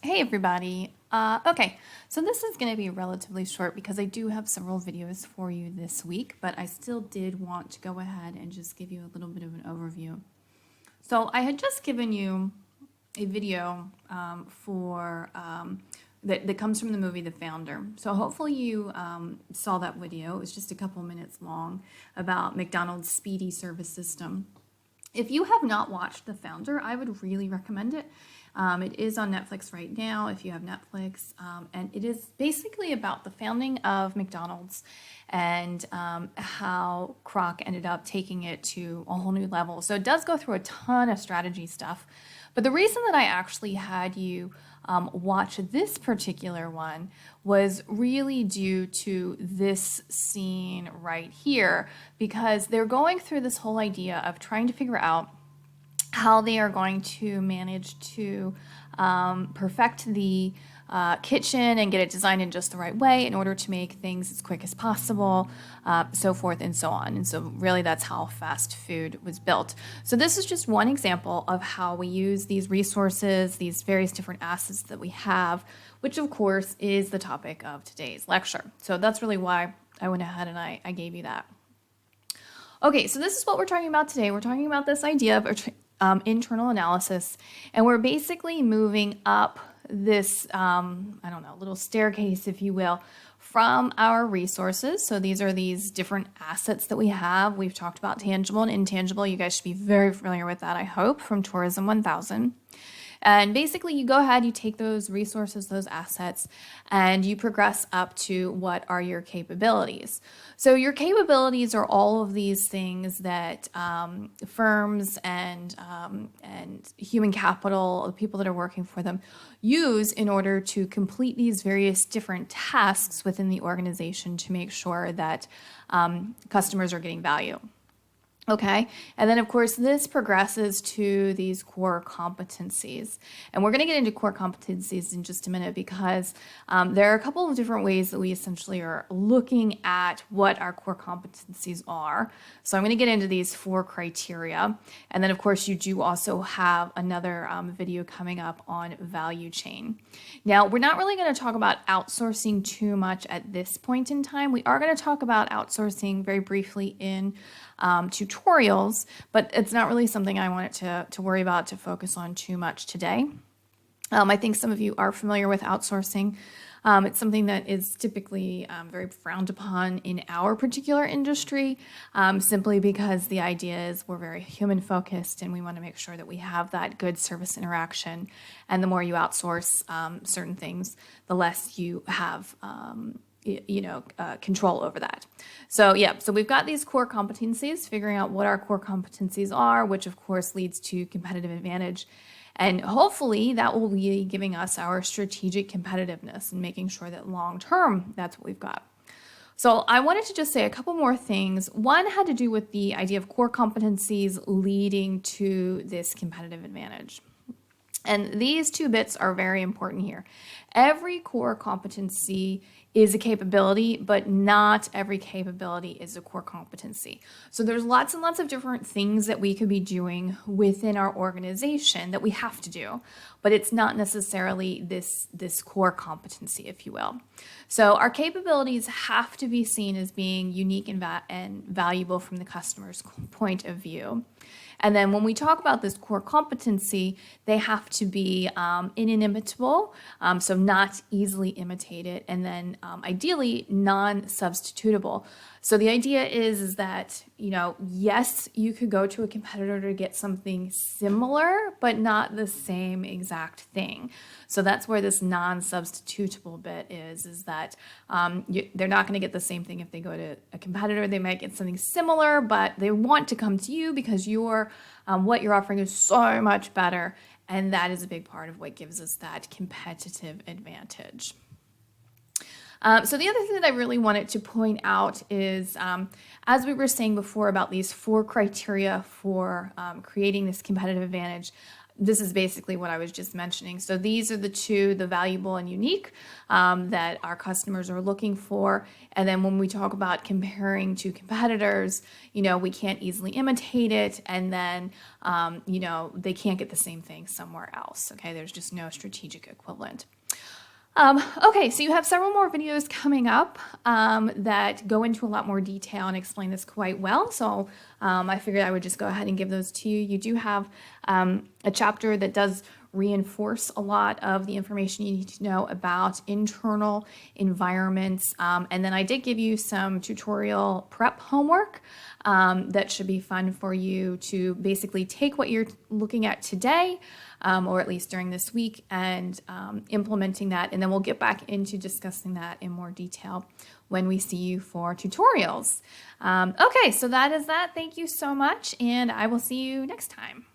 Hey everybody. Okay, so this is going to be relatively short because I do have several videos for you this week, but I still did want to go ahead and just give you a little bit of an overview. So I had just given you a video that comes from the movie The Founder. So hopefully you saw that video. It was just a couple minutes long about McDonald's speedy service system. If you have not watched The Founder, I would really recommend it. It is on Netflix right now if you have Netflix, and it is basically about the founding of McDonald's and how Kroc ended up taking it to a whole new level. So it does go through a ton of strategy stuff. But the reason that I actually had you watch this particular one was really due to this scene right here, because they're going through this whole idea of trying to figure out how they are going to manage to perfect the kitchen and get it designed in just the right way in order to make things as quick as possible, so forth and so on. And so really that's how fast food was built. So this is just one example of how we use these resources, these various different assets that we have, which of course is the topic of today's lecture. So that's really why I went ahead and I gave you that. Okay, so this is what we're talking about today. We're talking about this idea of internal analysis, and we're basically moving up this, little staircase, if you will, from our resources. So these are these different assets that we have. We've talked about tangible and intangible. You guys should be very familiar with that, I hope, from Tourism 1000. And basically, you go ahead, you take those resources, those assets, and you progress up to what are your capabilities. So your capabilities are all of these things that firms and human capital, the people that are working for them, use in order to complete these various different tasks within the organization to make sure that customers are getting value. Okay, and then of course this progresses to these core competencies. And we're going to get into core competencies in just a minute because there are a couple of different ways that we essentially are looking at what our core competencies are. So I'm going to get into these 4 criteria. And then of course you do also have another video coming up on value chain. Now we're not really going to talk about outsourcing too much at this point in time. We are going to talk about outsourcing very briefly in tutorials, but it's not really something I wanted to worry about, to focus on too much today. I think some of you are familiar with outsourcing. It's something that is typically very frowned upon in our particular industry, simply because the idea is we're very human focused and we want to make sure that we have that good service interaction. And the more you outsource certain things, the less you have control over that. So we've got these core competencies, figuring out what our core competencies are, which of course leads to competitive advantage. And hopefully that will be giving us our strategic competitiveness and making sure that long term, that's what we've got. So I wanted to just say a couple more things. One had to do with the idea of core competencies leading to this competitive advantage. And these 2 bits are very important here. Every core competency is a capability, but not every capability is a core competency. So there's lots and lots of different things that we could be doing within our organization that we have to do, but it's not necessarily this core competency, if you will. So our capabilities have to be seen as being unique and valuable from the customer's point of view. And then when we talk about this core competency, they have to be inimitable, so not easily imitated, and then ideally non-substitutable. So the idea is that, yes, you could go to a competitor to get something similar, but not the same exact thing. So that's where this non-substitutable bit is that they're not going to get the same thing if they go to a competitor. They might get something similar, but they want to come to you because what you're offering is so much better. And that is a big part of what gives us that competitive advantage. So the other thing that I really wanted to point out is, as we were saying before about these 4 criteria for creating this competitive advantage, this is basically what I was just mentioning. So these are the two, the valuable and unique, that our customers are looking for. And then when we talk about comparing to competitors, we can't easily imitate it. And then, they can't get the same thing somewhere else. Okay, there's just no strategic equivalent. Okay, so you have several more videos coming up that go into a lot more detail and explain this quite well. So I figured I would just go ahead and give those to you. You do have a chapter that does reinforce a lot of the information you need to know about internal environments. And then I did give you some tutorial prep homework that should be fun for you to basically take what you're looking at today, or at least during this week, and implementing that. And then we'll get back into discussing that in more detail when we see you for tutorials. Okay, so that is that. Thank you so much, and I will see you next time.